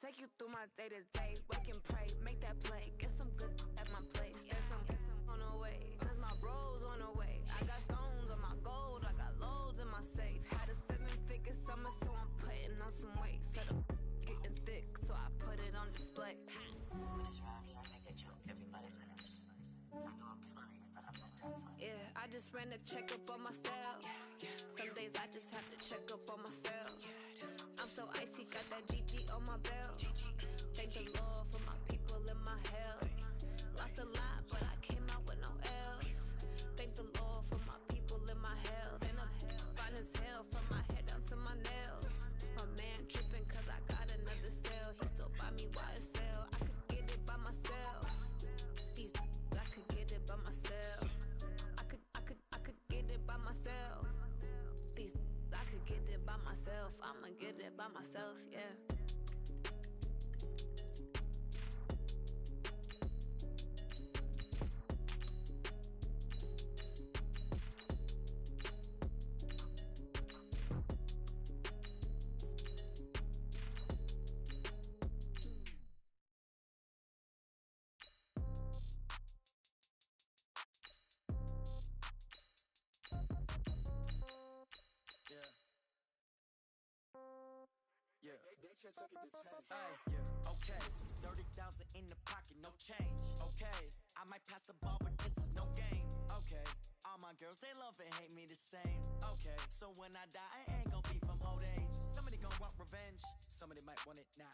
Take you through my day-to-day, wake and pray, make that play, get some good at my place. There's some on the way, cause my bro's on the way. I got stones on my gold, I got loads in my safe. Had a 7-figure summer, so I'm putting on some weight. Said I'm getting thick, so I put it on display. When it's around here, I make a joke, everybody laughs. I know I'm funny, but I'm not that funny. Yeah, I just ran a checkup on myself. Some days I just have to check up on myself. I'm so icy, got that GG on my belt. Thank the Lord for my people in my health. Lost a lot, but I came out with no L's. Thank the Lord for my people in my health. And I'm fine as hell from my head down to my nails. My man tripping cause I got another cell. He still buy me YSL. I could get it by myself. I could get it by myself. I could get it by myself. I could get it by myself. I'ma get it by myself, yeah. Okay, 30,000 in the pocket, no change. Okay, I might pass the ball, but this is no game. Okay, all my girls, they love and hate me the same. Okay, so when I die, I ain't gon' be from old age. Somebody gon' want revenge, somebody might want it now.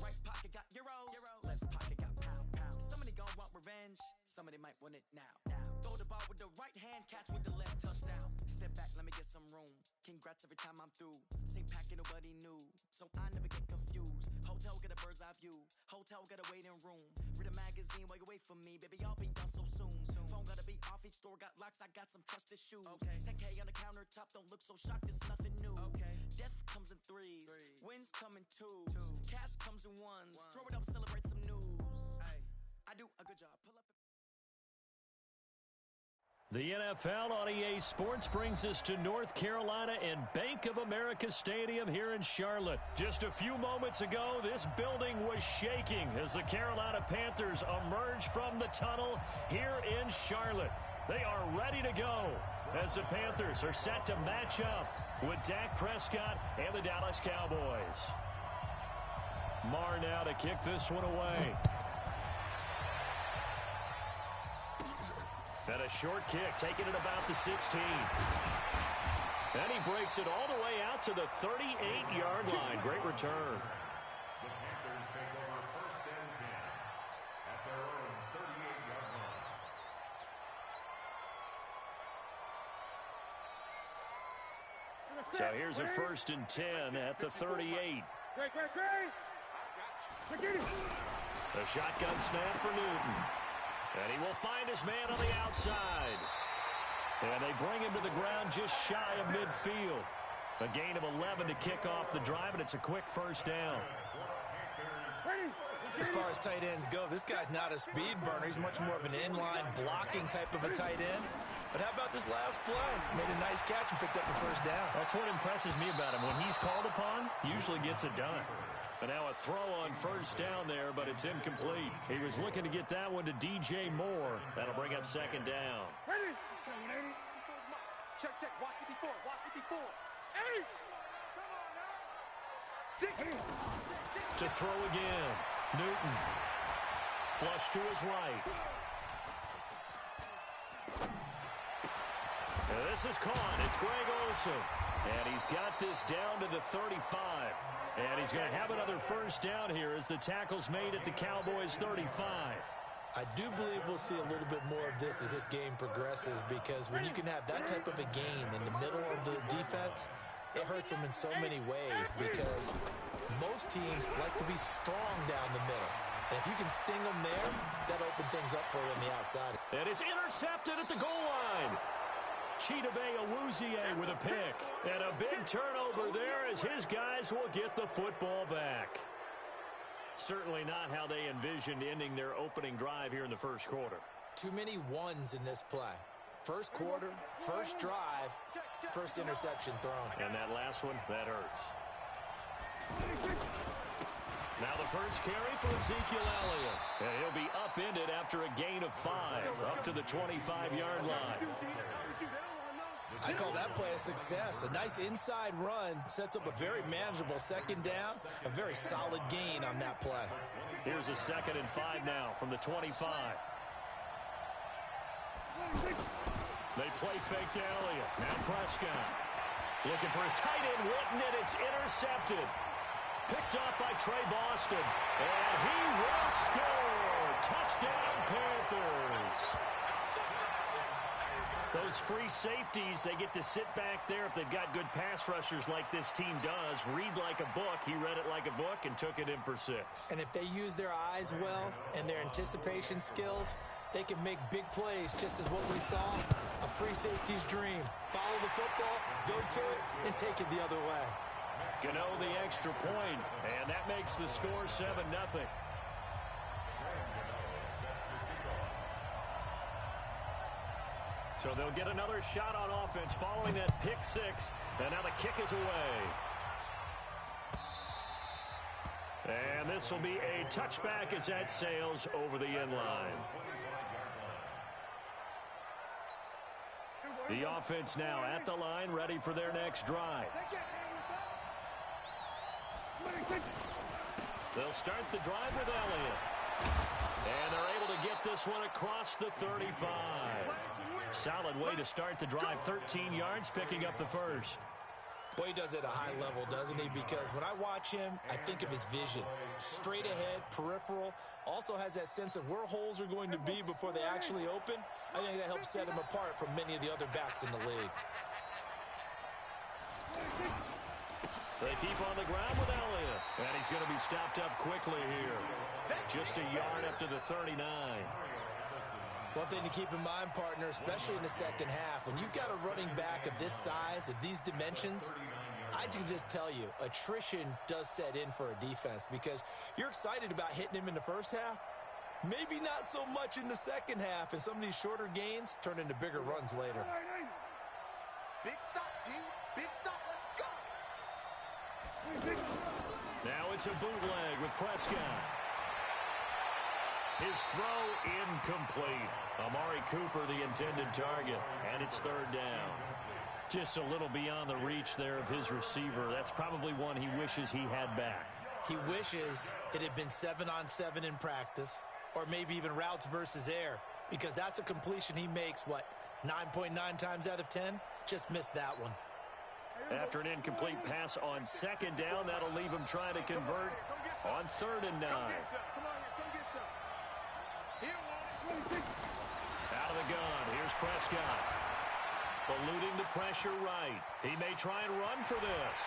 Right pocket got euros, left pocket got pound. Somebody gon' want revenge, somebody might want it now. Throw the ball with the right hand, catch with the left, touchdown. Step back, let me get some room. Congrats every time I'm through. Same packet, nobody knew, so I never get confused. Hotel get a bird's eye view. Hotel get a waiting room. Read a magazine while you wait for me, baby. I'll be done so soon. Phone gotta be off. Each store got locks. I got some trusted shoes. Okay. 10K on the countertop. Don't look so shocked. It's nothing new. Okay. Death comes in threes. Wins come in twos. Cash comes in ones. Throw it up, celebrate some news. Ay. I do a good job. Pull up. The NFL on EA Sports brings us to North Carolina and Bank of America Stadium here in Charlotte. Just a few moments ago, this building was shaking as the Carolina Panthers emerged from the tunnel here in Charlotte. They are ready to go as the Panthers are set to match up with Dak Prescott and the Dallas Cowboys. Marr now to kick this one away. And a short kick, taking it about the 16. And he breaks it all the way out to the 38-yard line. Great return. The Panthers take over 1st and 10 at their own 38-yard line. So here's a 1st and 10 at the 38. A shotgun snap for Newton. And he will find his man on the outside. And they bring him to the ground just shy of midfield. A gain of 11 to kick off the drive, and it's a quick 1st down. As far as tight ends go, this guy's not a speed burner. He's much more of an inline blocking type of a tight end. But how about this last play? Made a nice catch and picked up a 1st down. That's what impresses me about him. When he's called upon, usually gets it done. But now a throw on 1st down there, but it's incomplete. He was looking to get that one to DJ Moore. That'll bring up 2nd down. Ready? Check. Watch 54. Eddie! Come on now. To throw again. Newton. Flush to his right. And this is caught. It's Greg Olsen. And he's got this down to the 35. And he's going to have another 1st down here as the tackle's made at the Cowboys' 35. I do believe we'll see a little bit more of this as this game progresses, because when you can have that type of a game in the middle of the defense, it hurts them in so many ways, because most teams like to be strong down the middle. And if you can sting them there, that opens things up for you on the outside. And it's intercepted at the goal line. Chidobe Awuzie with a pick. And a big turnover there as his guys will get the football back. Certainly not how they envisioned ending their opening drive here in the 1st quarter. Too many ones in this play. 1st quarter, 1st drive, 1st interception thrown. And that last one, that hurts. Now the first carry for Ezekiel Elliott. And he'll be upended after a gain of 5, up to the 25-yard line. I call that play a success. A nice inside run sets up a very manageable second down, a very solid gain on that play. Here's a 2nd and 5 now from the 25. They play fake to Elliott. Now Prescott. Looking for his tight end, Witten, and it's intercepted. Picked up by Trey Boston. And he will score. Touchdown, Panthers. Those free safeties, they get to sit back there if they've got good pass rushers like this team does. Read like a book. He read it like a book and took it in for 6. And if they use their eyes well and their anticipation skills, they can make big plays, just as what we saw, a free safety's dream. Follow the football, go to it, and take it the other way. Gano the extra point, and that makes the score 7-0. So they'll get another shot on offense following that pick 6, and now the kick is away. And this will be a touchback as that sails over the end line. The offense now at the line, ready for their next drive. They'll start the drive with Elliott. And they're able to get this one across the 35. Solid way to start the drive, 13 yards, picking up the first. Boy, he does it at a high level, doesn't he? Because when I watch him, I think of his vision. Straight ahead, peripheral, also has that sense of where holes are going to be before they actually open. I think that helps set him apart from many of the other backs in the league. They keep on the ground with Elliott. And he's going to be stopped up quickly here. Just a yard up to the 39. One thing to keep in mind, partner, especially in the second half, when you've got a running back of this size, of these dimensions, I can just tell you, attrition does set in for a defense because you're excited about hitting him in the first half. Maybe not so much in the second half, and some of these shorter gains turn into bigger runs later. Big stop, D. Big stop. Let's go. Now it's a bootleg with Prescott. His throw incomplete. Amari Cooper, the intended target, and it's 3rd down. Just a little beyond the reach there of his receiver. That's probably one he wishes he had back. He wishes it had been 7-on-7 in practice, or maybe even routes versus air, because that's a completion he makes, 9.9 times out of 10? Just missed that one. After an incomplete pass on 2nd down, that'll leave him trying to convert on 3rd and 9. Out of the gun, here's Prescott. Eluding the pressure right. He may try and run for this.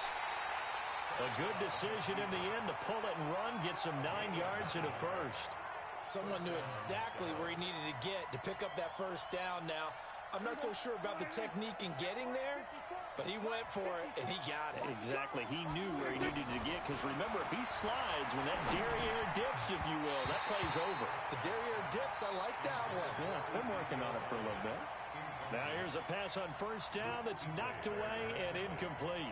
A good decision in the end to pull it and run, gets him 9 yards and a first. Someone knew exactly where he needed to get to pick up that first down now. I'm not so sure about the technique in getting there, but he went for it, and he got it. Exactly. He knew where he needed to get, because remember, if he slides, when that derriere dips, if you will, that play's over. The derriere dips, I like that one. Yeah, been working on it for a little bit. Now here's a pass on 1st down that's knocked away and incomplete.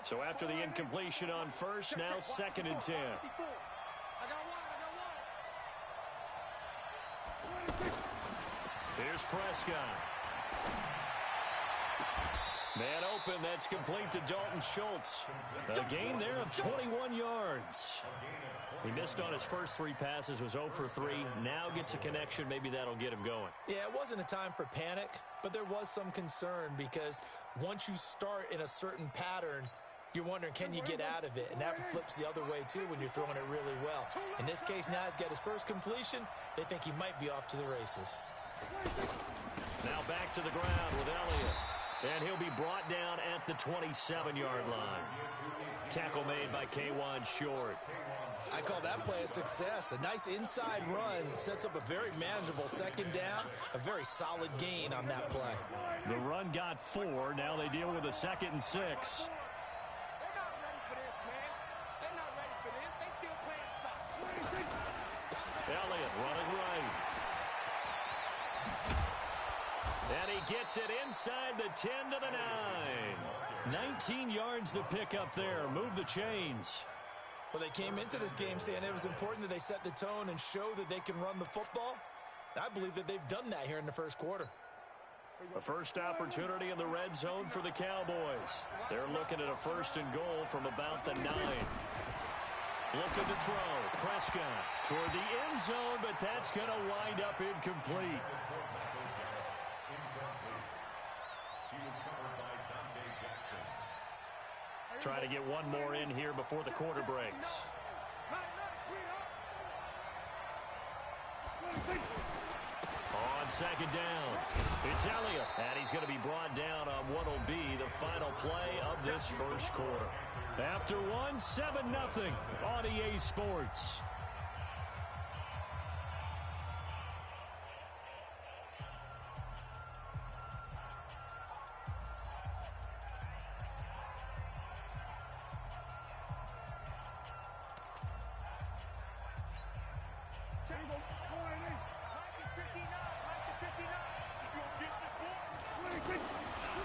So after the incompletion on 1st, now 2nd and 10. Here's Prescott. Man open, that's complete to Dalton Schultz. A gain there of 21 yards. He missed on his first 3 passes, was 0 for 3. Now gets a connection, maybe that'll get him going. Yeah, it wasn't a time for panic, but there was some concern because once you start in a certain pattern, you're wondering, can you get out of it? And that flips the other way, too, when you're throwing it really well. In this case, now he's got his first completion. They think he might be off to the races. Now back to the ground with Elliott. And he'll be brought down at the 27-yard line. Tackle made by K'Wan Short. I call that play a success. A nice inside run sets up a very manageable 2nd down. A very solid gain on that play. The run got 4. Now they deal with a 2nd and 6. he gets it inside the 10 to the 9. 19 yards to pick up there. Move the chains. Well, they came into this game saying it was important that they set the tone and show that they can run the football. I believe that they've done that here in the first quarter. The first opportunity in the red zone for the Cowboys. They're looking at a 1st and goal from about the 9. Looking to throw. Prescott toward the end zone, but that's going to wind up incomplete. Trying to get one more in here before the quarter breaks. On 2nd down, it's Elliott, and he's going to be brought down on what will be the final play of this first quarter. After 7-0 on EA Sports.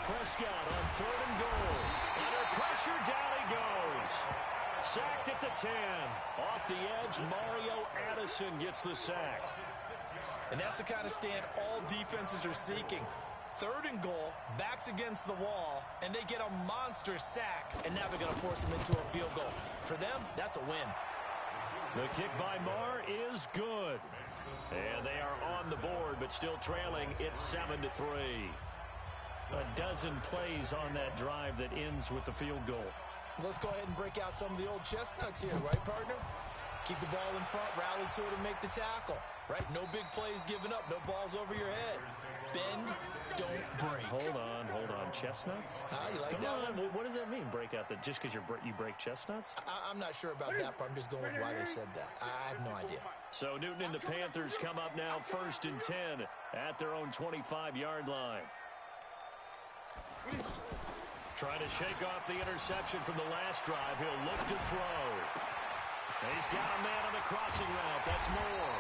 Prescott on 3rd and goal. Under pressure, down he goes. Sacked at the 10. Off the edge, Mario Addison gets the sack. And that's the kind of stand all defenses are seeking. 3rd and goal, backs against the wall, and they get a monster sack. And now they're going to force them into a field goal. For them, that's a win. The kick by Marr is good. And they are on the board, but still trailing. It's 7-3. A dozen plays on that drive that ends with the field goal. Let's go ahead and break out some of the old chestnuts here, right, partner? Keep the ball in front, rally to it, and make the tackle, right? No big plays given up, no balls over your head. Bend, don't break. Hold on. Chestnuts? You like Come that on. one? What does that mean, break out? Just because you break chestnuts? I'm not sure about that, but I'm just going with why they said that. I have no idea. So Newton and the Panthers come up now 1st and 10 at their own 25-yard line. Trying to shake off the interception from the last drive. He'll look to throw. He's got a man on the crossing route. That's Moore.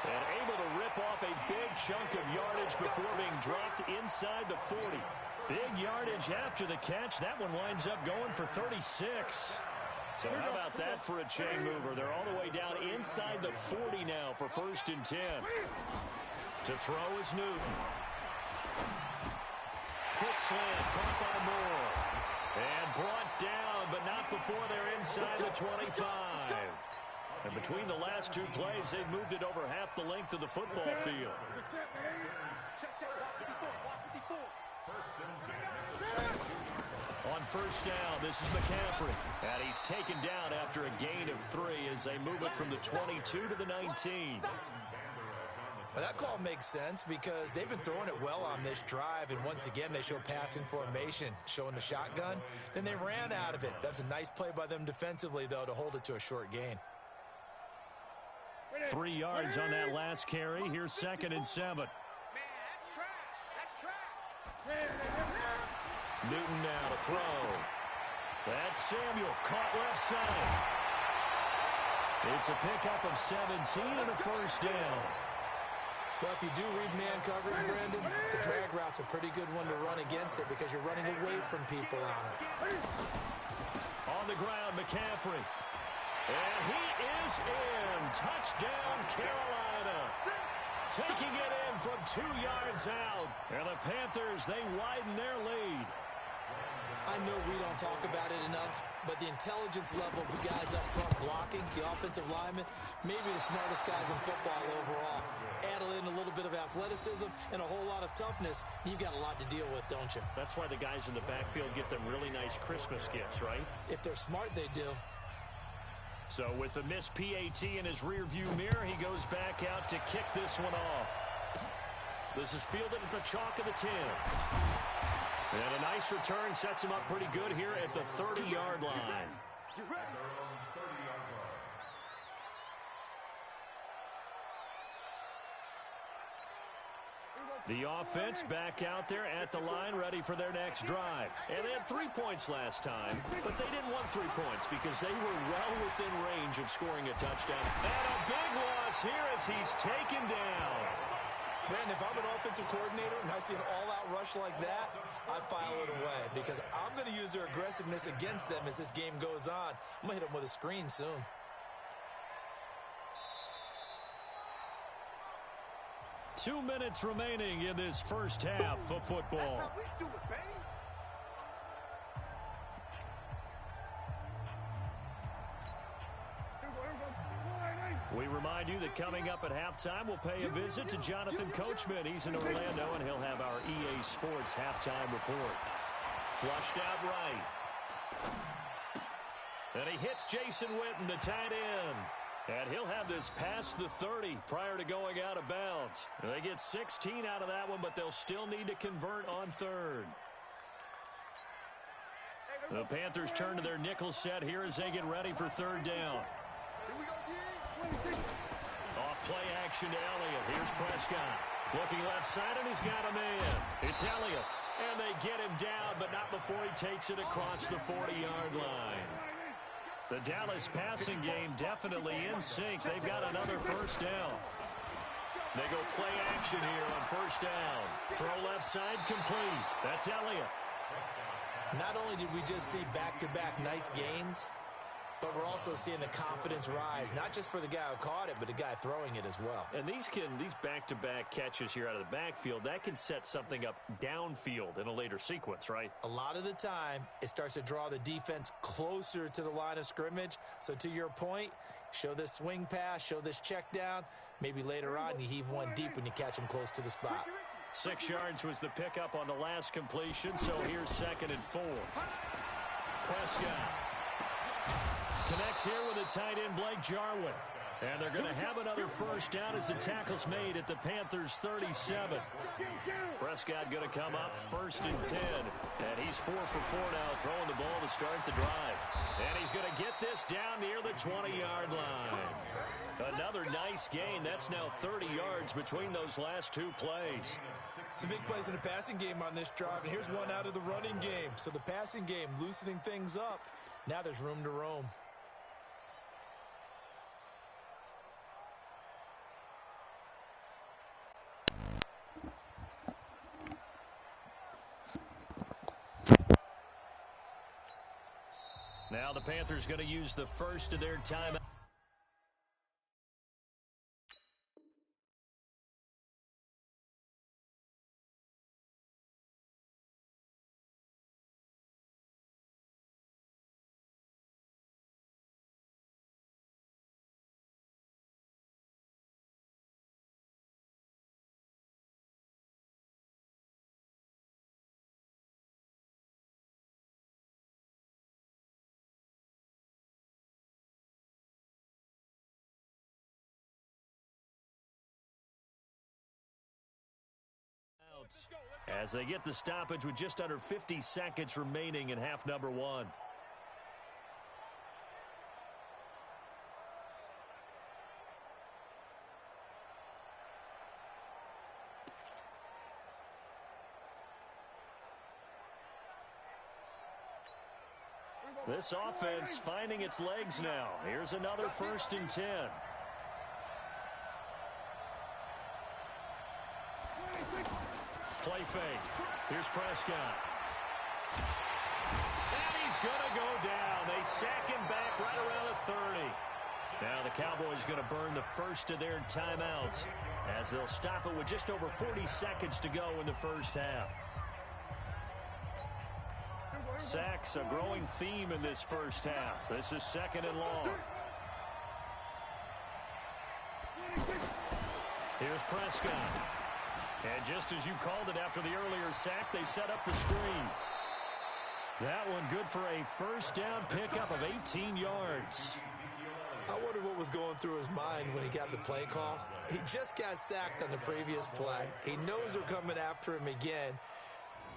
And able to rip off a big chunk of yardage before being dropped inside the 40. Big yardage after the catch. That one winds up going for 36. So how about that for a chain mover? They're all the way down inside the 40 now for 1st and 10. To throw is Newton. Quick slant, caught by Moore. And brought down, but not before they're inside the 25. And between the last 2 plays, they've moved it over half the length of the football field. On 1st down, this is McCaffrey. And he's taken down after a gain of 3 as they move it from the 22 to the 19. Well, that call makes sense because they've been throwing it well on this drive, and once again they show passing formation, showing the shotgun. Then they ran out of it. That's a nice play by them defensively, though, to hold it to a short gain. 3 yards on that last carry. Here's 2nd and 7. Man, that's trash. That's trash. Newton now to throw. That's Samuel, caught left side. It's a pickup of 17 and a 1st down. Well, if you do read man coverage, Brandon, the drag route's a pretty good one to run against it because you're running away from people on it. On the ground, McCaffrey. And he is in. Touchdown, Carolina. Taking it in from 2 yards out. And the Panthers, they widen their lead. I know we don't talk about it enough, but the intelligence level of the guys up front blocking, the offensive linemen, maybe the smartest guys in football overall. Add in a little bit of athleticism and a whole lot of toughness, you've got a lot to deal with, don't you? That's why the guys in the backfield get them really nice Christmas gifts, right? If they're smart, they do. So with the missed PAT in his rearview mirror, he goes back out to kick this one off. This is fielded at the chalk of the 10. And a nice return sets him up pretty good here at the 30-yard line. The offense back out there at the line, ready for their next drive. And they had 3 points last time, but they didn't want 3 points because they were well within range of scoring a touchdown. And a big loss here as he's taken down. Brandon, if I'm an offensive coordinator and I see an all-out rush like that, I file it away because I'm going to use their aggressiveness against them as this game goes on. I'm going to hit them with a screen soon. Two minutes remaining in this first half of football. That's how we do it, baby. We remind you that coming up at halftime, we'll pay a visit to Jonathan Coachman. He's in Orlando, and he'll have our EA Sports halftime report. Flushed out right. And he hits Jason Witten, the tight end. And he'll have this past the 30 prior to going out of bounds. They get 16 out of that one, but they'll still need to convert on third. The Panthers turn to their nickel set here as they get ready for third down. Off play action to Elliott. Here's Prescott. Looking left side, and he's got a man. It's Elliott. And they get him down, but not before he takes it across the 40-yard line. The Dallas passing game definitely in sync. They've got another first down. They go play action here on first down. Throw left side complete. That's Elliott. Not only did we just see back-to-back nice gains, but we're also seeing the confidence rise, not just for the guy who caught it, but the guy throwing it as well. And these back-to-back catches here out of the backfield, that can set something up downfield in a later sequence, right? A lot of the time, it starts to draw the defense closer to the line of scrimmage. So to your point, show this swing pass, show this check down. Maybe later on you heave one deep when you catch them close to the spot. 6 yards was the pickup on the last completion, so here's 2nd and 4. Prescott connects here with the tight end, Blake Jarwin. And they're going to have another first down as the tackle's made at the Panthers' 37. Prescott going to come up 1st and 10. And he's 4 for 4 now, throwing the ball to start the drive. And he's going to get this down near the 20-yard line. Another nice gain. That's now 30 yards between those last two plays. Some big plays in the passing game on this drive. And here's one out of the running game. So the passing game loosening things up. Now there's room to roam. Now the Panthers going to use the first of their timeout. As they get the stoppage with just under 50 seconds remaining in half number 1. This offense finding its legs now. Here's another 1st and 10. Play fake. Here's Prescott. And he's going to go down. They sack him back right around the 30. Now the Cowboys going to burn the first of their timeouts as they'll stop it with just over 40 seconds to go in the first half. Sacks, a growing theme in this first half. This is 2nd and long. Here's Prescott. And just as you called it after the earlier sack, they set up the screen. That one good for a first down pickup of 18 yards. I wonder what was going through his mind when he got the play call. He just got sacked on the previous play. He knows they're coming after him again.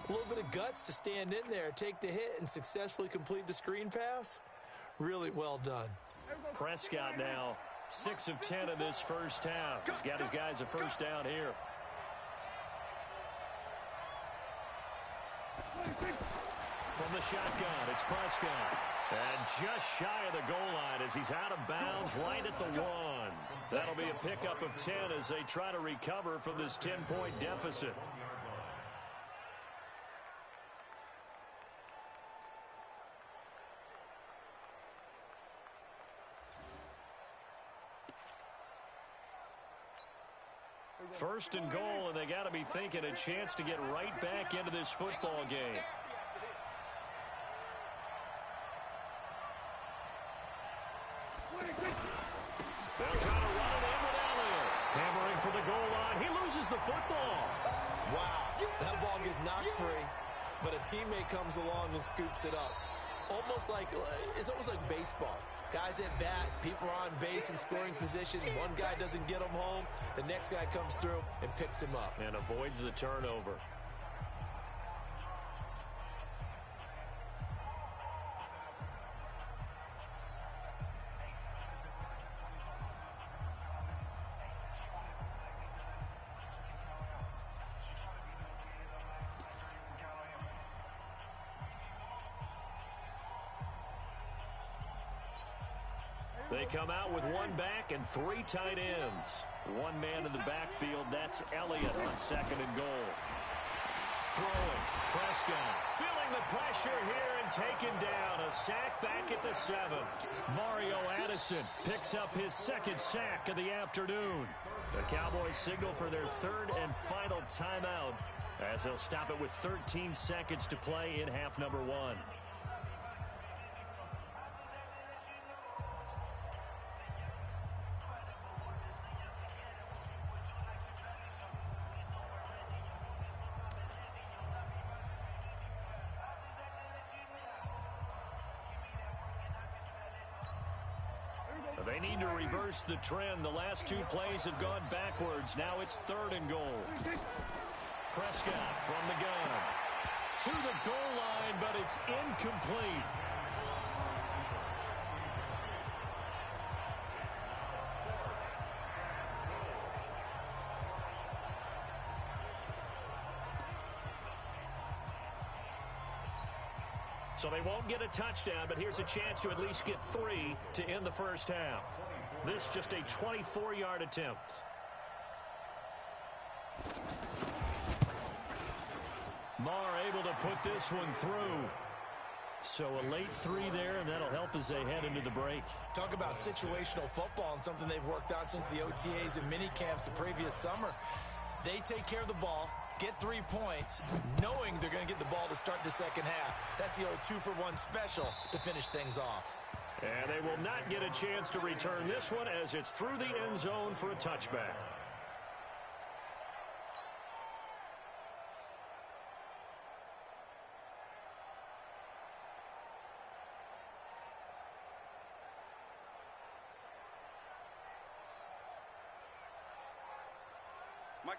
A little bit of guts to stand in there, take the hit, and successfully complete the screen pass. Really well done. Prescott now 6 of 10 in this first half. He's got his guys a first down here. From the shotgun, it's Prescott. And just shy of the goal line as he's out of bounds right at the 1. That'll be be a pickup of 10 as they try to recover from this 10-point deficit. First and goal, and they got to be thinking a chance to get right back into this football game. They'll try to run it in with Elliott. Hammering for the goal line. He loses the football. Wow, that ball gets knocked free, but a teammate comes along and scoops it up. It's almost like baseball. Guys at bat, people are on base in scoring position. One guy doesn't get him home. The next guy comes through and picks him up. And avoids the turnover. They come out with one back and 3 tight ends. One man in the backfield, that's Elliott on second and goal. Throwing, Prescott feeling the pressure here and taken down. A sack back at the 7. Mario Addison picks up his 2nd sack of the afternoon. The Cowboys signal for their 3rd and final timeout as they'll stop it with 13 seconds to play in half number 1. They need to reverse the trend. The last 2 plays have gone backwards. Now it's 3rd and goal. Prescott from the gun. To the goal line, but it's incomplete. So they won't get a touchdown, but here's a chance to at least get 3 to end the first half. This just a 24-yard attempt. Marr able to put this one through. So a late 3 there, and that'll help as they head into the break. Talk about situational football and something they've worked on since the OTAs and mini camps the previous summer. They take care of the ball, get 3 points, knowing they're going to get the ball to start the second half. That's the old 2-for-1 special to finish things off. And they will not get a chance to return this one as it's through the end zone for a touchback.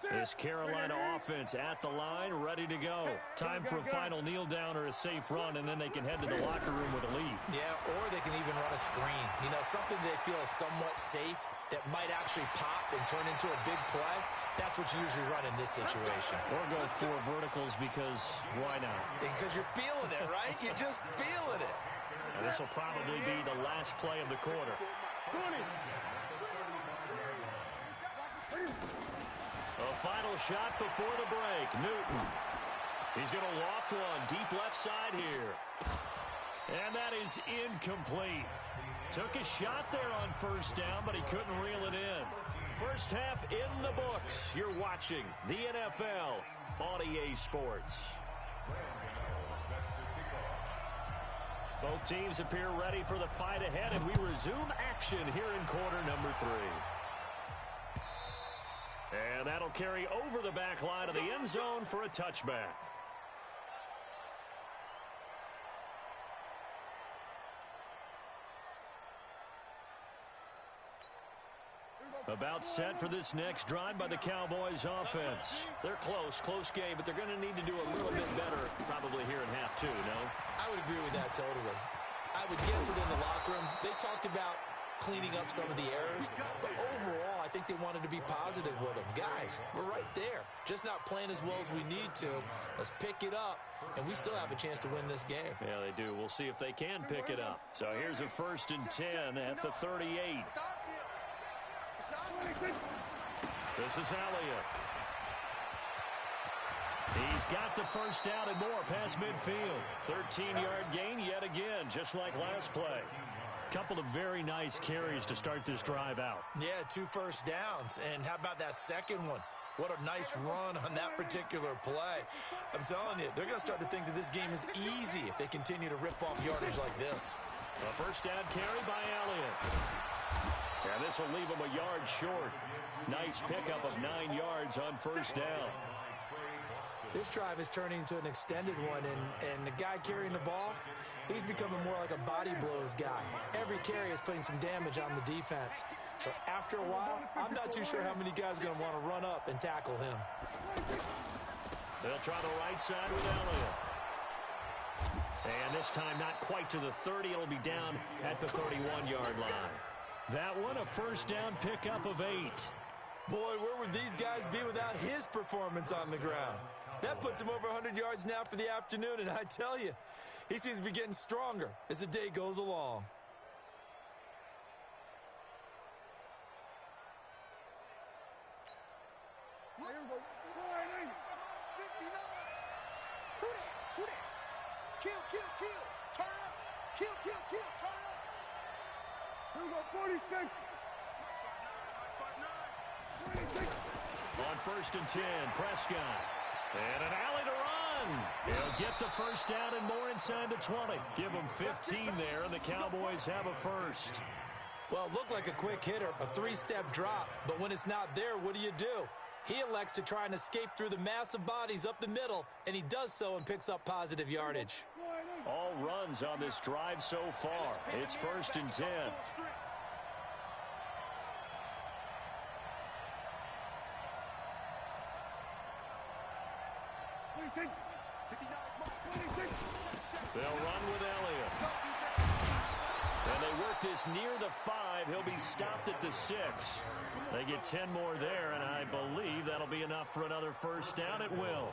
This Carolina offense at the line, ready to go. Time for a final kneel down or a safe run, and then they can head to the locker room with a lead. Yeah, or they can even run a screen. You know, something they feel is somewhat safe that might actually pop and turn into a big play. That's what you usually run in this situation. Or go 4 verticals because why not? Because you're feeling it, right? You're just feeling it. And this will probably be the last play of the quarter. 20. A final shot before the break. Newton. He's going to loft one deep left side here. And that is incomplete. Took a shot there on first down, but he couldn't reel it in. First half in the books. You're watching the NFL on EA Sports. Both teams appear ready for the fight ahead, and we resume action here in quarter number 3. And that'll carry over the back line of the end zone for a touchback. About set for this next drive by the Cowboys offense. They're close game, but they're going to need to do a little bit better probably here in half 2, no? I would agree with that totally. I would guess it in the locker room. They talked about cleaning up some of the errors, but overall, I think they wanted to be positive with them. Guys, we're right there. Just not playing as well as we need to. Let's pick it up, and we still have a chance to win this game. Yeah, they do. We'll see if they can pick it up. So here's a 1st and 10 at the 38. This is Elliott. He's got the first down and more past midfield. 13-yard gain yet again, just like last play. Couple of very nice carries to start this drive out. Yeah, 2 first downs. And how about that second one? What a nice run on that particular play. I'm telling you, they're going to start to think that this game is easy if they continue to rip off yardage like this. A first down carry by Elliott. And this will leave him a yard short. Nice pickup of 9 yards on first down. This drive is turning into an extended one, and the guy carrying the ball, he's becoming more like a body blows guy. Every carry is putting some damage on the defense. So after a while, I'm not too sure how many guys are going to want to run up and tackle him. They'll try the right side with Elliott. And this time not quite to the 30. It'll be down at the 31-yard line. That one a first down pickup of 8. Boy, where would these guys be without his performance on the ground? That puts him over 100 yards now for the afternoon, and I tell you, he seems to be getting stronger as the day goes along. On first and 10, Prescott. And an alley to run. He'll get the first down and more inside the 20. Give him 15 there, and the Cowboys have a first. Well, it looked like a quick hitter, a 3-step drop. But when it's not there, what do? He elects to try and escape through the massive bodies up the middle, and he does so and picks up positive yardage. All runs on this drive so far. It's first and 10. They'll run with Elliott. And they work this near the 5. He'll be stopped at the 6. They get 10 more there, and I believe that'll be enough for another first down. It will.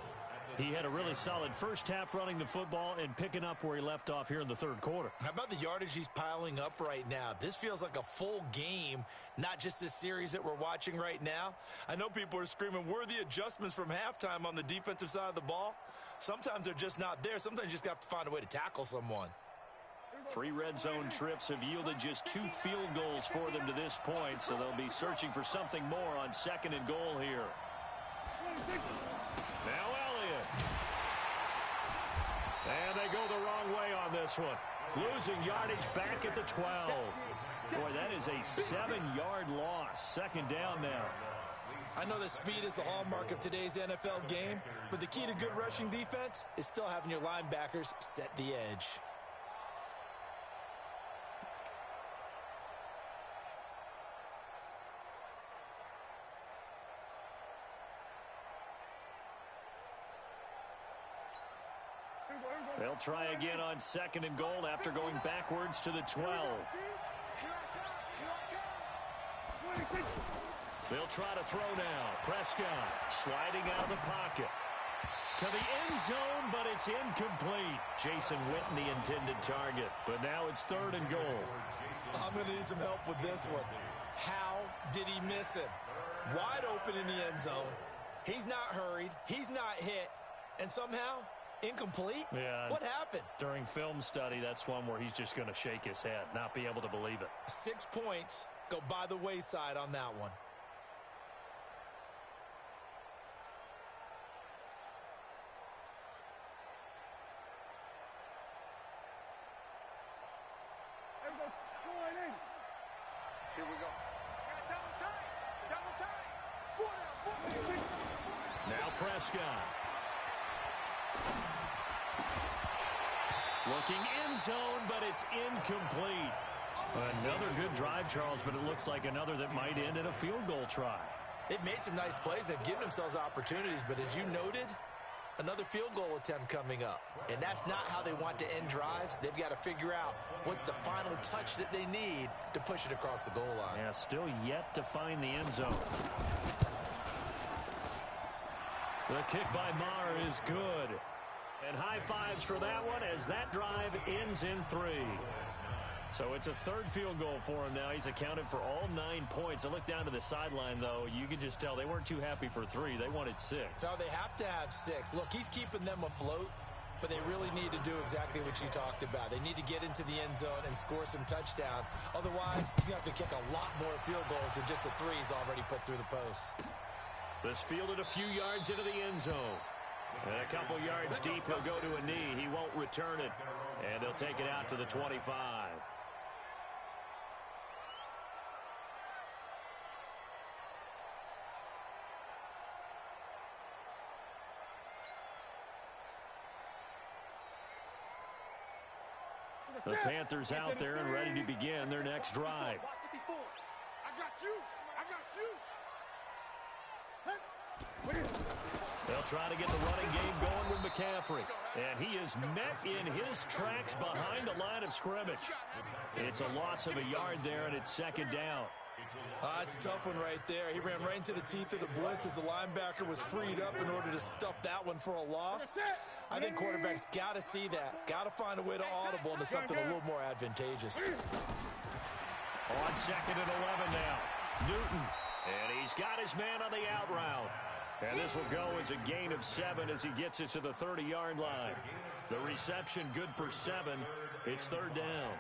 He had a really solid first half running the football and picking up where he left off here in the third quarter. How about the yardage he's piling up right now? This feels like a full game, not just this series that we're watching right now. I know people are screaming, worthy adjustments from halftime on the defensive side of the ball. Sometimes they're just not there. Sometimes you just have to find a way to tackle someone. 3 red zone trips have yielded just 2 field goals for them to this point, so they'll be searching for something more on second and goal here. Now Elliott. And they go the wrong way on this one. Losing yardage back at the 12. Boy, that is a 7-yard loss. Second down now. I know that speed is the hallmark of today's NFL game, but the key to good rushing defense is still having your linebackers set the edge. They'll try again on second and goal after going backwards to the 12. They'll try to throw now. Prescott sliding out of the pocket. To the end zone, but it's incomplete. Jason Witten, the intended target. But now it's third and goal. I'm going to need some help with this one. How did he miss him? Wide open in the end zone. He's not hurried. He's not hit. And somehow, incomplete? Yeah. What happened? During film study, that's one where he's just going to shake his head, not be able to believe it. 6 points go by the wayside on that one. Here we go. Double time. Now Prescott. Looking end zone, but it's incomplete. Another good drive, Charles, but it looks like another that might end in a field goal try. They've made some nice plays. They've given themselves opportunities, but as you noted, another field goal attempt coming up. And that's not how they want to end drives. They've got to figure out what's the final touch that they need to push it across the goal line. Yeah, still yet to find the end zone. The kick by Maher is good. And high fives for that one as that drive ends in 3. So it's a third field goal for him now. He's accounted for all 9 points. I look down to the sideline, though. You can just tell they weren't too happy for 3. They wanted 6. No, they have to have 6. Look, he's keeping them afloat, but they really need to do exactly what you talked about. They need to get into the end zone and score some touchdowns. Otherwise, he's going to have to kick a lot more field goals than just the 3 he's already put through the posts. This fielded a few yards into the end zone. And a couple yards deep, he'll go to a knee. He won't return it. And they'll take it out to the 25. The Panthers out there and ready to begin their next drive. I got you. They'll try to get the running game going with McCaffrey. And he is met in his tracks behind the line of scrimmage. It's a loss of a yard there, and it's second down. It's a tough one right there. He ran right into the teeth of the blitz as the linebacker was freed up in order to stuff that one for a loss. I think quarterbacks got to see that. Got to find a way to audible into something a little more advantageous. On second and 11 now. Newton. And he's got his man on the out route. And this will go as a gain of 7 as he gets it to the 30-yard line. The reception good for 7. It's third down.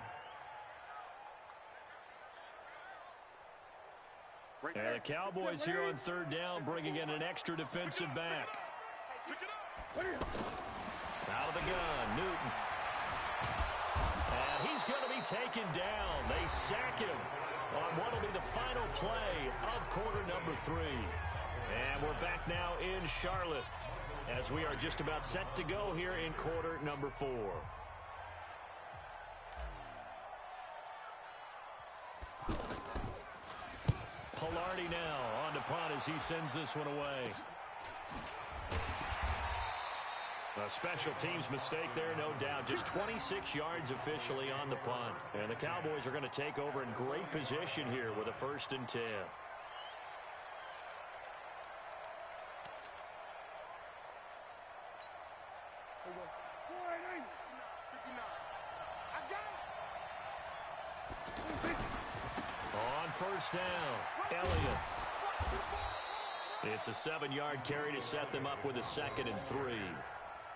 And the Cowboys here on third down bringing in an extra defensive back. Out of the gun, Newton. And he's going to be taken down. They sack him on what will be the final play of quarter number 3. And we're back now in Charlotte as we are just about set to go here in quarter number 4. Pilardi now on to punt as he sends this one away. A special teams mistake there, no doubt. Just 26 yards officially on the punt. And the Cowboys are going to take over in great position here with a 1st and 10. On first down, Elliott. It's a 7-yard carry to set them up with a 2nd and 3.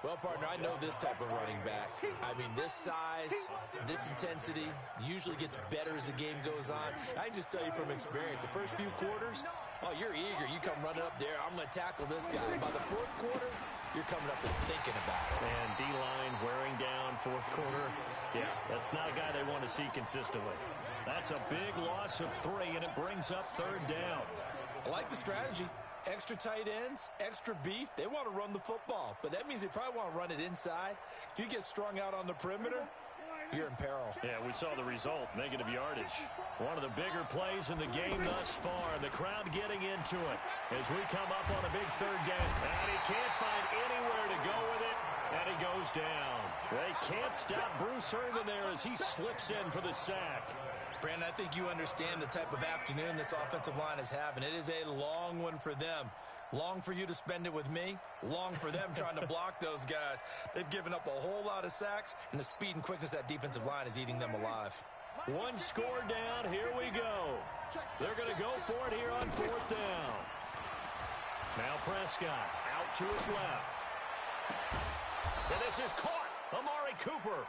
Well, partner, I know this type of running back. I mean, this size, this intensity usually gets better as the game goes on. I can just tell you from experience, the first few quarters, oh, you're eager. You come running up there, I'm going to tackle this guy. By the 4th quarter, you're coming up and thinking about it. And D-line wearing down 4th quarter. Yeah, that's not a guy they want to see consistently. That's a big loss of 3, and it brings up third down. I like the strategy. Extra tight ends, extra beef. They want to run the football, but that means they probably want to run it inside. If you get strung out on the perimeter, you're in peril. Yeah, we saw the result, negative yardage. One of the bigger plays in the game thus far. The crowd getting into it as we come up on a big third down. And he can't find anywhere to go with it, and he goes down. They can't stop Bruce Irvin there as he slips in for the sack. Brandon, I think you understand the type of afternoon this offensive line is having. It is a long one for them. Long for you to spend it with me. Long for them trying to block those guys. They've given up a whole lot of sacks, and the speed and quickness of that defensive line is eating them alive. 1 score down. Here we go. They're going to go for it here on 4th down. Now Prescott out to his left. And this is caught. Amari Cooper.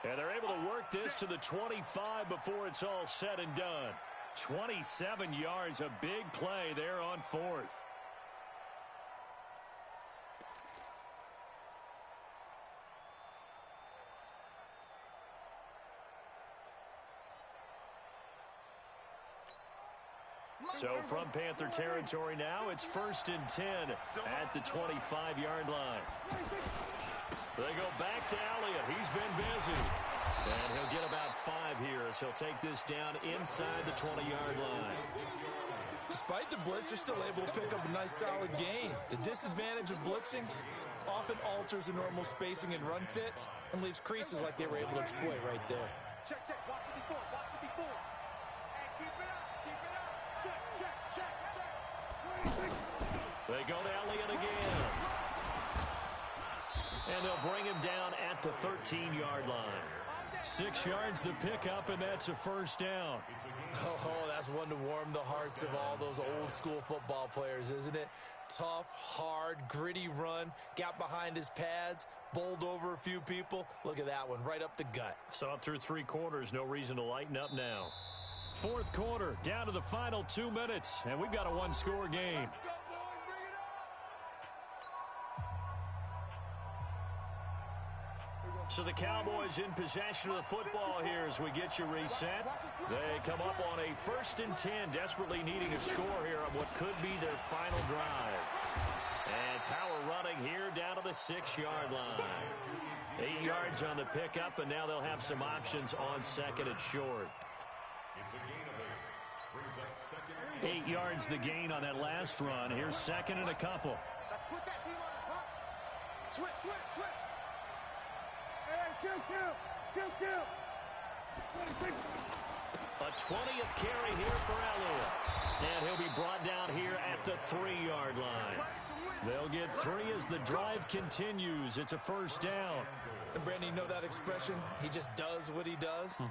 And they're able to work this to the 25 before it's all said and done. 27 yards, a big play there on 4th. So from Panther territory now, it's 1st and 10 at the 25-yard line. They go back to Elliott. He's been busy. And he'll get about 5 here as he'll take this down inside the 20-yard line. Despite the blitz, they're still able to pick up a nice solid gain. The disadvantage of blitzing often alters the normal spacing and run fits and leaves creases like they were able to exploit right there. Check, watch 54, watch 54. And keep it up. Check. They go to Elliott again. And they'll bring him down at the 13-yard line. 6 yards the pickup, and that's a first down. Oh, that's one to warm the hearts of all those old-school football players, isn't it? Tough, hard, gritty run, got behind his pads, bowled over a few people. Look at that one, right up the gut. Saw it through 3 quarters, no reason to lighten up now. 4th quarter, down to the final 2 minutes, and we've got a one-score game. So the Cowboys in possession of the football here as we get you reset. They come up on a 1st and 10, desperately needing a score here on what could be their final drive. And power running here down to the 6-yard line. 8 yards on the pickup, and now they'll have some options on 2nd and short. It's a gain of 8. Brings up 2nd and 8 yards the gain on that last run. Here's 2nd and a couple. Let's put that team on the clock. Switch. A 20th carry here for Elliott. And he'll be brought down here at the 3-yard line. They'll get 3 as the drive continues. It's a first down. And Brandon, you know that expression? He just does what he does?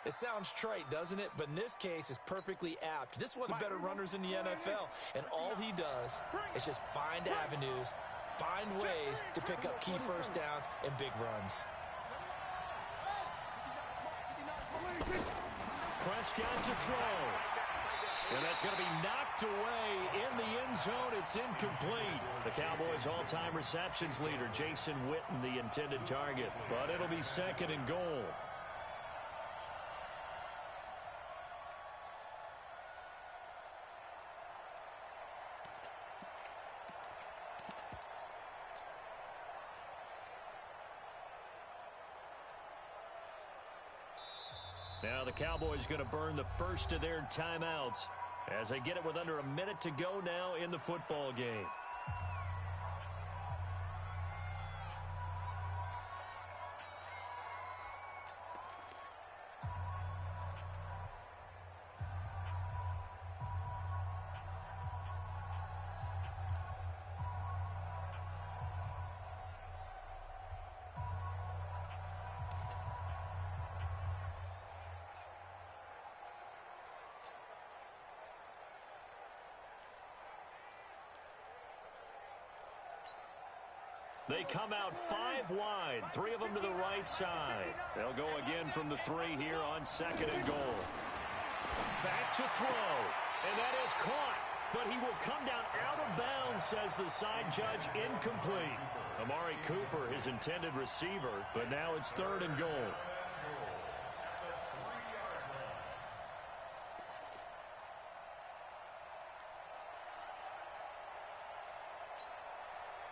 It sounds trite, doesn't it? But in this case, it's perfectly apt. This is one of the better runners in the NFL. And all he does is just find avenues, find ways to pick up key first downs and big runs. Prescott to throw. And that's going to be knocked away in the end zone. It's incomplete. The Cowboys' all-time receptions leader, Jason Witten, the intended target. But it'll be 2nd and goal. Now the Cowboys going to burn the first of their timeouts as they get it with under a minute to go now in the football game. They come out 5 wide, 3 of them to the right side. They'll go again from the 3 here on 2nd and goal. Back to throw, and that is caught. But he will come down out of bounds, says the side judge, incomplete. Amari Cooper, his intended receiver, but now it's 3rd and goal.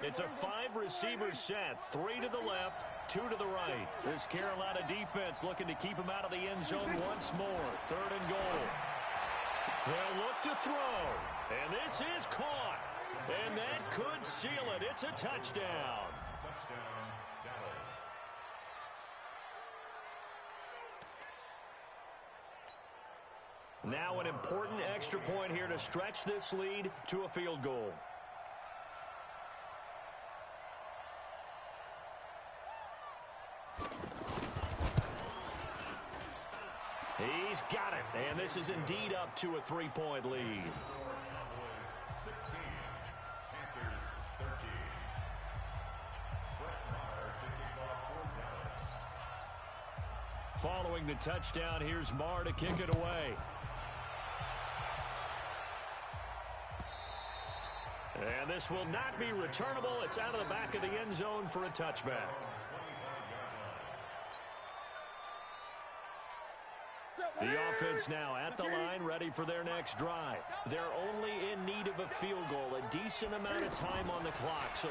It's a 5-receiver set, 3 to the left, 2 to the right. This Carolina defense looking to keep him out of the end zone once more. 3rd and goal. They'll look to throw, and this is caught. And that could seal it. It's a touchdown. touchdown, Dallas. Now an important extra point here to stretch this lead to a field goal. He's got it, and this is indeed up to a 3-point lead. Cowboys 16, Panthers 13. Brett Maher to kick off for Dallas. Following the touchdown, here's Maher to kick it away. And this will not be returnable. It's out of the back of the end zone for a touchback. The offense now at the line, ready for their next drive. They're only in need of a field goal, a decent amount of time on the clock. So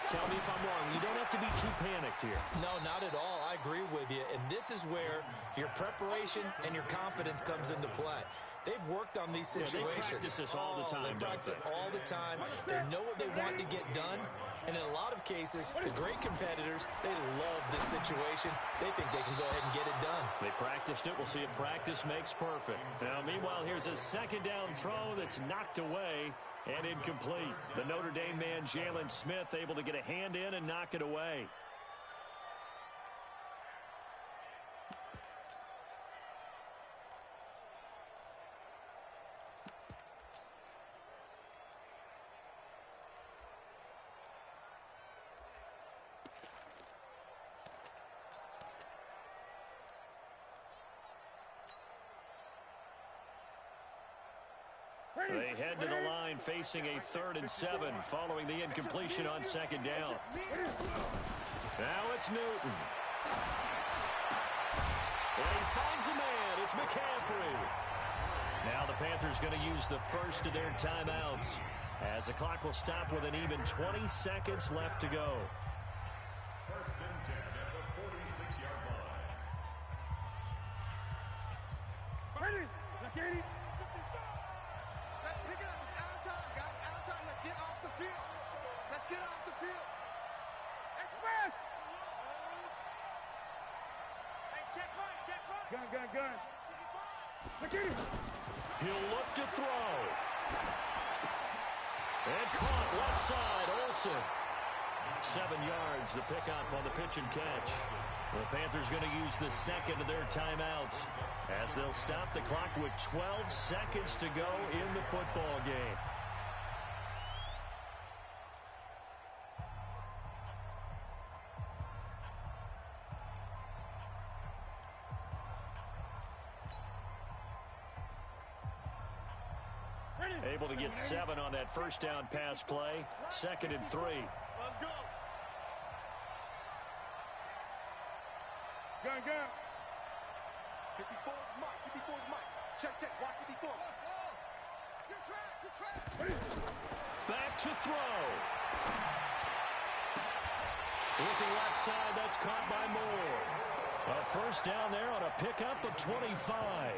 tell me if I'm wrong. You don't have to be too panicked here. No, not at all. I agree with you. And this is where your preparation and your confidence comes into play. They've worked on these situations. They practice this all the time. They practice it all the time. They know what they want to get done. And in a lot of cases, the great competitors, they love this situation. They think they can go ahead and get it done. They practiced it. We'll see if practice makes perfect. Now, meanwhile, here's a second down throw that's knocked away and incomplete. The Notre Dame man, Jalen Smith, able to get a hand in and knock it away. They head to the line facing a 3rd and 7 following the incompletion on 2nd down. Now it's Newton. And he finds a man. It's McCaffrey. Now the Panthers going to use the first of their timeouts as the clock will stop with an even 20 seconds left to go. 1st and 10 at the 46-yard line. Ready? Let's pick it up. It's out of time, guys. Out of time. Let's get off the field. Let's get off the field. Express! Hey, check right. Gun. He'll look to throw. And caught left side, Olsen. 7 yards, the pickup on the pitch and catch. The Panthers going to use the second of their timeouts as they'll stop the clock with 12 seconds to go in the football game. Able to get 7 on that first down pass play. 2nd and 3. Let's go. Gun. 54 is Mike. Check. Watch 54. Good track. Back to throw. Looking left side, that's caught by Moore. A first down there on a pickup of 25.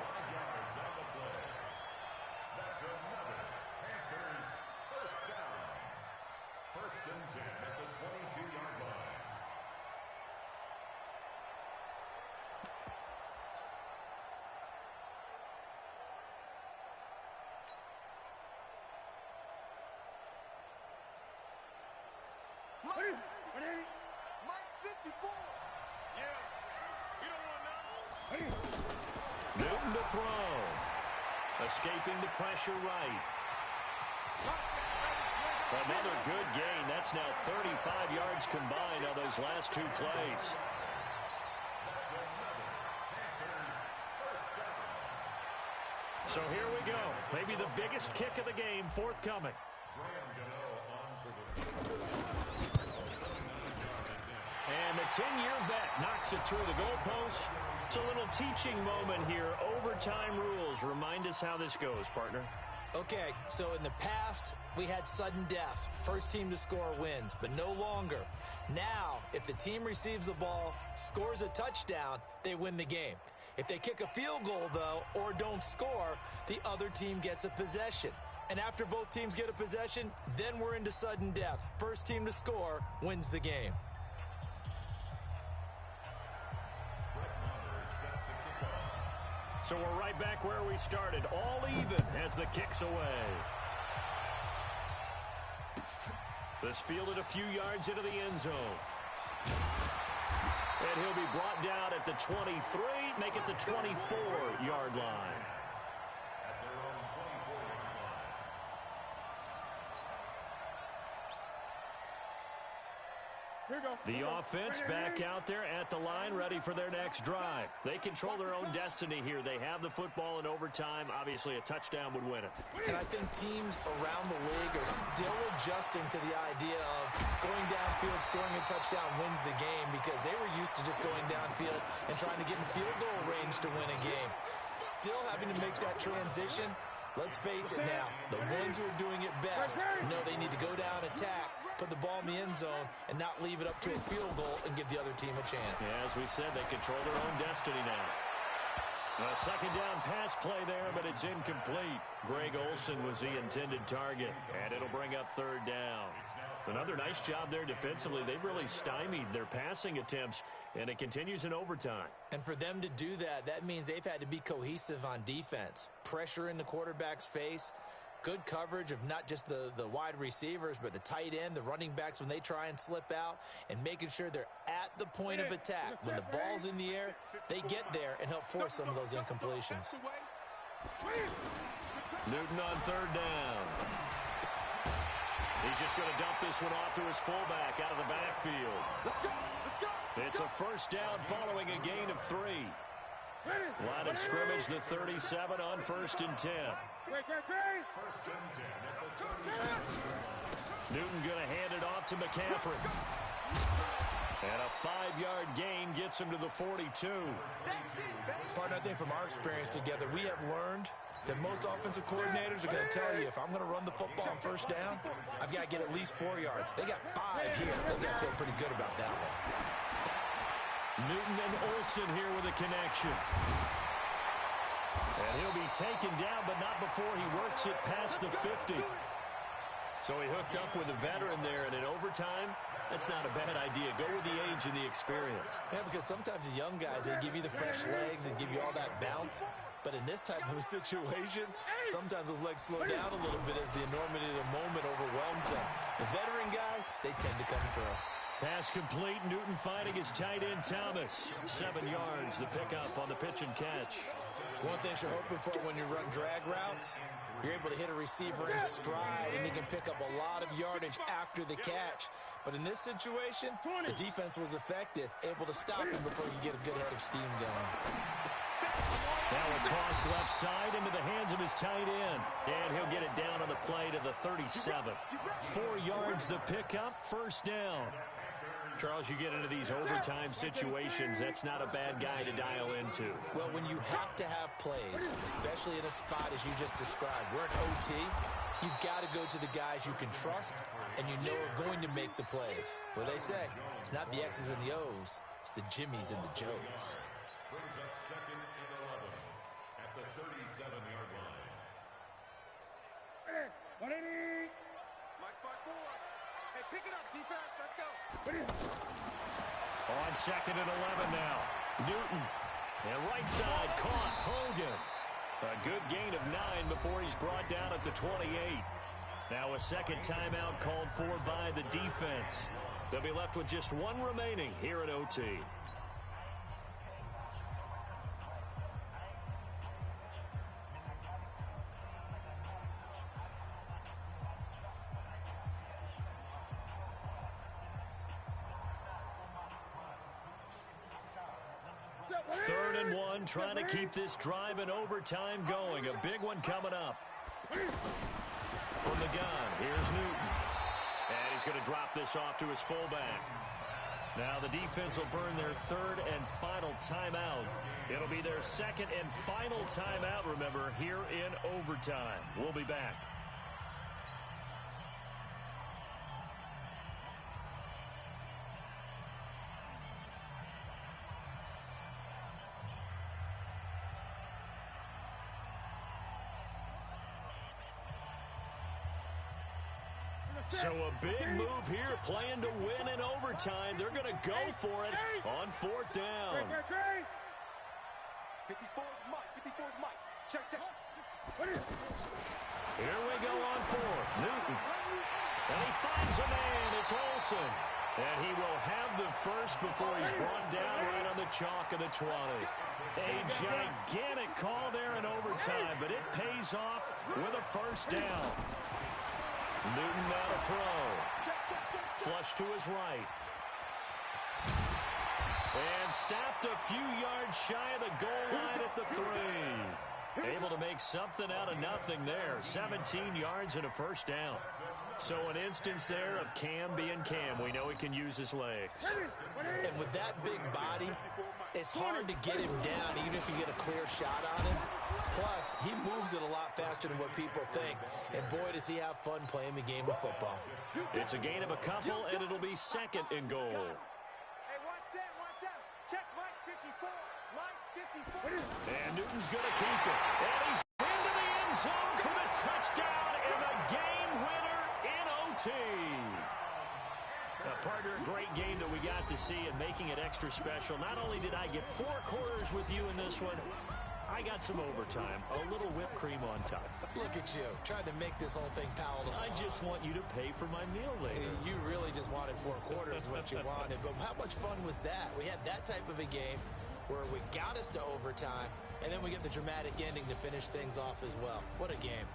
Mike 54. Yeah. You don't want to know. Newton to throw. Escaping the pressure right. Another good gain. That's now 35 yards combined on those last 2 plays. So here we go. Maybe the biggest kick of the game forthcoming. And the 10-year vet knocks it through the goalpost. It's a little teaching moment here. Overtime rules. Remind us how this goes, partner. Okay, so in the past, we had sudden death. First team to score wins, but no longer. Now, if the team receives the ball, scores a touchdown, they win the game. If they kick a field goal, though, or don't score, the other team gets a possession. And after both teams get a possession, then we're into sudden death. First team to score wins the game. So we're right back where we started, all even as the kick's away. This fielded a few yards into the end zone. And he'll be brought down at the 23, make it the 24-yard line. The offense back out there at the line, ready for their next drive. They control their own destiny here. They have the football in overtime. Obviously, a touchdown would win it. And I think teams around the league are still adjusting to the idea of going downfield, scoring a touchdown wins the game, because they were used to just going downfield and trying to get in field goal range to win a game. Still having to make that transition. Let's face it now, the ones who are doing it best know they need to go down, attack, put the ball in the end zone, and not leave it up to a field goal and give the other team a chance. Yeah, as we said, they control their own destiny now. A second down pass play there, but it's incomplete. Greg Olsen was the intended target, and it'll bring up 3rd down. Another nice job there defensively. They've really stymied their passing attempts, and it continues in overtime. And for them to do that, that means they've had to be cohesive on defense. Pressure in the quarterback's face, good coverage of not just the wide receivers, but the tight end, the running backs when they try and slip out, and making sure they're at the point of attack. When the ball's in the air, they get there and help force some of those incompletions. Newton on 3rd down. He's just going to dump this one off to his fullback out of the backfield. It's a first down following a gain of 3. Line of scrimmage, the 37 on 1st and 10. First and 10 at the 37. Newton going to hand it off to McCaffrey. And a 5-yard gain gets him to the 42. Partner, I think from our experience together, we have learned that most offensive coordinators are going to tell you, if I'm going to run the football on 1st down, I've got to get at least 4 yards. They got 5 here. They've got to feel pretty good about that one. Newton and Olsen here with a connection. And he'll be taken down, but not before he works it past the 50. So he hooked up with a veteran there, and in overtime, that's not a bad idea. Go with the age and the experience. Yeah, because sometimes the young guys, they give you the fresh legs and give you all that bounce. But in this type of a situation, sometimes those legs slow down a little bit as the enormity of the moment overwhelms them. The veteran guys, they tend to come through. Pass complete. Newton finding his tight end, Thomas. 7 yards, the pickup on the pitch and catch. One thing you're hoping for when you run drag routes, you're able to hit a receiver in stride, and he can pick up a lot of yardage after the catch. But in this situation, the defense was effective, able to stop him before he get a good head of steam going. Now a toss left side into the hands of his tight end. And he'll get it down on the play to the 37. 4 yards the pickup, 1st down. Charles, you get into these overtime situations, that's not a bad guy to dial into. Well, when you have to have plays, especially in a spot as you just described, we're in OT, you've got to go to the guys you can trust and you know are going to make the plays. Well, they say, it's not the X's and the O's, it's the Jimmies and the Joes. Brings up 2nd and 11 at the 37-yard line. 180. Mike's by 4. Hey, pick it up, defense. Let's go. On 2nd and 11 now. Newton. And right side caught. Hogan. A good gain of 9 before he's brought down at the 28. Now a second timeout called for by the defense. They'll be left with just 1 remaining here at OT. Third and 1, trying to keep this drive in overtime going. A big one coming up. From the gun, here's Newton. And he's going to drop this off to his fullback. Now the defense will burn their 3rd and final timeout. It'll be their 2nd and final timeout, remember, here in overtime. We'll be back. So a big move here, playing to win in overtime. They're going to go for it on 4th down. 54's Mike. 54's Mike. Check. Here we go on 4th. Newton. And he finds a man. It's Olsen. And he will have the first before he's brought down right on the chalk of the 20. A gigantic call there in overtime, but it pays off with a 1st down. Newton now to throw. Flush to his right. And stopped a few yards shy of the goal line at the 3. Able to make something out of nothing there. 17 yards and a 1st down. So an instance there of Cam being Cam. We know he can use his legs. And with that big body, it's hard to get him down even if you get a clear shot on him. Plus, he moves it a lot faster than what people think. And boy, does he have fun playing the game of football. It's a gain of a couple, and it'll be 2nd and goal. Hey, 1 7. Check Mike 54. Mike 54. And Newton's going to keep it. And he's into the end zone for the touchdown and the game winner in OT. Partner, a great game that we got to see and making it extra special. Not only did I get 4 quarters with you in this one, I got some overtime, a little whipped cream on top. Look at you, trying to make this whole thing palatable. I just want you to pay for my meal later. You really just wanted 4 quarters what you wanted, but how much fun was that? We had that type of a game where we got us to overtime, and then we get the dramatic ending to finish things off as well. What a game.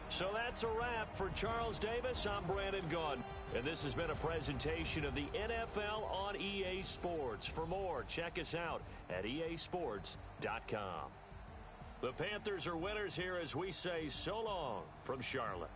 So that's a wrap for Charles Davis. I'm Brandon Gunn. And this has been a presentation of the NFL on EA Sports. For more, check us out at easports.com. The Panthers are winners here as we say so long from Charlotte.